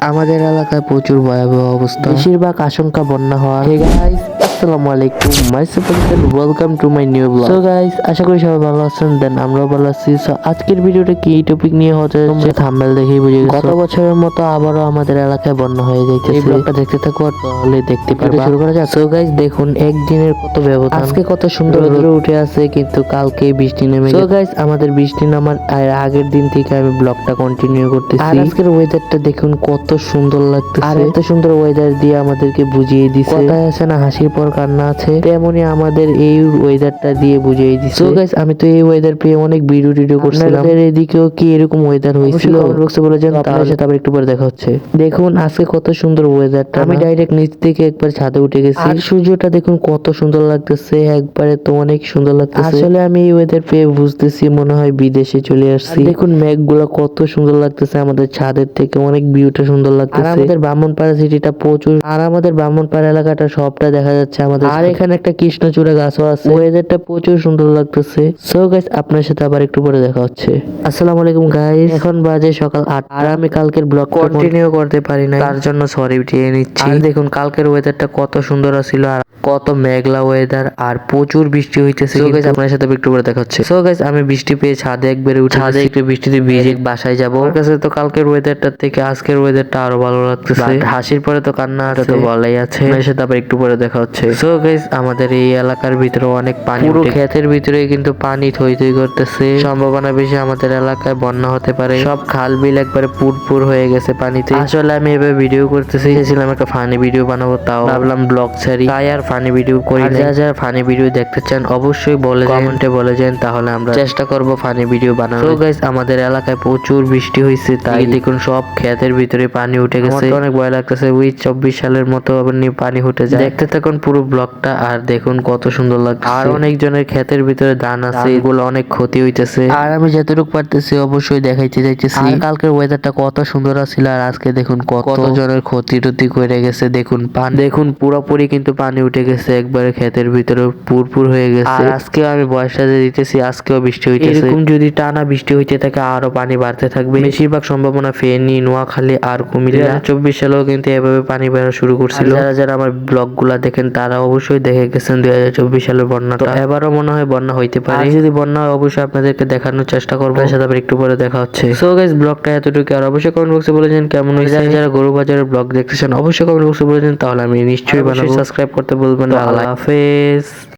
আমাদের এলাকায় প্রচুর ভয়াবহ অবস্থা, বেশিরভাগ আশঙ্কা বন্যা হওয়ার। হে গাইস, আসসালামু আলাইকুম, myself and welcome to my new vlog. So guys, আশা করি সবাই ভালো আছেন, দেন আমরাও ভালো আছি। সো আজকের ভিডিওটা কি টপিক নিয়ে হতে যাচ্ছে থাম্বনেল দেখেই বুঝে গেছো। গত বছরের মতো আবারও আমাদের এলাকায় বন্যা হয়ে যাইতেছে। এই ব্লগটা দেখতে থাকো তাহলে দেখতে পারবে। শুরু করা যাক। সো গাইস, দেখুন একদিনের কত ব্যবধান। আজকে কত সুন্দর রোদ উঠে আছে, কিন্তু কালকে বৃষ্টি নেমে গেছে। সো গাইস, আমাদের বৃষ্টি নামার আগের দিন থেকে আমি ব্লগটা কন্টিনিউ করতেছি। আর আজকের ওয়েদারটা দেখুন কত সুন্দর লাগতেছে। আর এত সুন্দর ওয়েদার দিয়ে আমাদেরকে বুঝিয়ে দিছে, কথায় আছে না হাসির পর কান্না আছে, তেমনি আমাদের এই ওয়েদারটা দিয়ে বুঝিয়ে দিছে। সো গাইস, আমি তো এই ওয়েদার পেয়ে অনেক ভিডিও করছিলাম। আপনাদের এদিকেও কি এরকম ওয়েদার হয়েছিল? কমেন্ট বক্সে বলে যান, আপনার সাথে আবার একটু পরে দেখা হচ্ছে। দেখুন আজকে কত সুন্দর ওয়েদারটা। আমি ডাইরেক্ট নিচ থেকে একবার ছাদে উঠে গেছি, আর সূর্যটা দেখুন কত সুন্দর লাগতেছে, একবারে তো অনেক সুন্দর লাগতেছে। আসলে আমি এই ওয়েদার পেয়ে বুঝতেছি মনে হয় বিদেশে চলে আসছি। দেখুন মেঘগুলো কত সুন্দর লাগতেছে, আমাদের ছাদের থেকে অনেক ভিউটা সুন্দর লাগতেছে। আর আমাদের ব্রাহ্মণপাড়া সিটিটা প্রচুর, আর আমাদের ব্রাহ্মণপাড়া এলাকাটা সবটা দেখা যাচ্ছে আমাদের। আর এখানে একটা কৃষ্ণচূড়া গাছও আছে। ওয়েদারটা প্রচুর সুন্দর লাগতেছে। সো গাইস, আপনার সাথে আবার একটু পরে দেখা হচ্ছে। আসসালামু আলাইকুম গাইস, এখন বাজে সকাল 8। আর আমি কালকের ব্লগ কন্টিনিউ করতে পারি না, তার জন্য সরি দিয়ে নিচ্ছি। আর দেখুন কালকের ওয়েদারটা কত সুন্দর ছিল, আর কত মেঘলা ওয়েদার, আর প্রচুর বৃষ্টি হইতেছে। সো গাইস, আপনার সাথে একটু পরে দেখা হচ্ছে। সো গাইস, আমি বৃষ্টি পেয়ে ছাদে একবারে উঠে, ছাদে একটু বৃষ্টিতে ভিজে বাসায় যাবো। আমার কাছে তো কালকের ওয়েদারটার থেকে আজকের ওয়েদারটা আরো ভালো লাগতেছে। হাসির পরে তো কান্না আছে, তো বলাই আছে। আপনার সাথে আবার একটু পরে দেখা হচ্ছে। সো গাইস, আমাদের এই এলাকার ভিতরে অনেক পানি, পুরো ক্ষেতের ভিতরে কিন্তু পানি থই থই করতেছে। সম্ভাবনা বেশি আমাদের এলাকায় বন্যা হতে পারে। সব খাল বিল একবারে পুরপুর হয়ে গেছে পানিতে। আসলে আমি এভাবে ভিডিও করতেছি, চেয়েছিলাম একটা ফানি ভিডিও বানাবো, তাও ভাবলাম ব্লগ ছাড়ি, তাই আর ফানি ভিডিও করি। যারা ফানি ভিডিও দেখতে চান অবশ্যই বলে কমেন্টে বলে যান, তাহলে আমরা চেষ্টা করব ফানি ভিডিও বানানোর। সো গাইস, আমাদের এলাকায় প্রচুর বৃষ্টি হয়েছে, তাই দেখুন সব ক্ষেতের ভিতরে পানি উঠে গেছে। অনেক ভয় লাগতেছে, ওই 24 সালের মতো আবার নিয়ে পানি উঠে যায়। দেখতে থাকুন পুরো ব্লগটা, আর দেখুন কত সুন্দর লাগছে। আর অনেকজনের ক্ষেতের ভিতরে ধান আছে, এগুলো অনেক ক্ষতি হইতেছে। আর আমি যতটুকু পারতেছি অবশ্যই দেখাইতে যাইতেছি। আর কালকের ওয়েদারটা কত সুন্দর ছিল, আর আজকে দেখুন কত জনের ক্ষতি টতি করে গেছে। দেখুন দেখুন পুরোপুরি কিন্তু পানি উঠে গেছে, একবারে ক্ষেতের ভিতরে পুরপুর হয়ে গেছে। আর আজকেও আমি বয়সটা দিতেছি, আজকেও বৃষ্টি হইতেছে। এরকম যদি টানা বৃষ্টি হইতে থাকে আরো পানি বাড়তে থাকবে। বেশিরভাগ সম্ভাবনা ফেনী, নোয়াখালী আর কুমিল্লা। 24 সালেও কিন্তু এভাবে পানি বেড়া শুরু করছিল। যারা যারা আমার ব্লগ গুলা দেখেন তারা অবশ্যই দেখে গেছেন 2024 সালের বন্যাটা। এবারও মনে হয় বন্যা হইতে পারে। আর যদি বন্যা হয় অবশ্যই আপনাদেরকে দেখানোর চেষ্টা করবো। সাথে আবার একটু পরে দেখা হচ্ছে। সো গাইস, ব্লগটা এতটুকু। আর অবশ্যই কমেন্ট বক্সে বলে যান কেমন হয়েছে। যারা গরু বাজারের ব্লগ দেখতেছেন অবশ্যই কমেন্ট বক্সে বলে যান, তাহলে আমি নিশ্চয়ই বানাবো। সাবস্ক্রাইব করতে বলবেন না। আল্লাহ হাফেজ।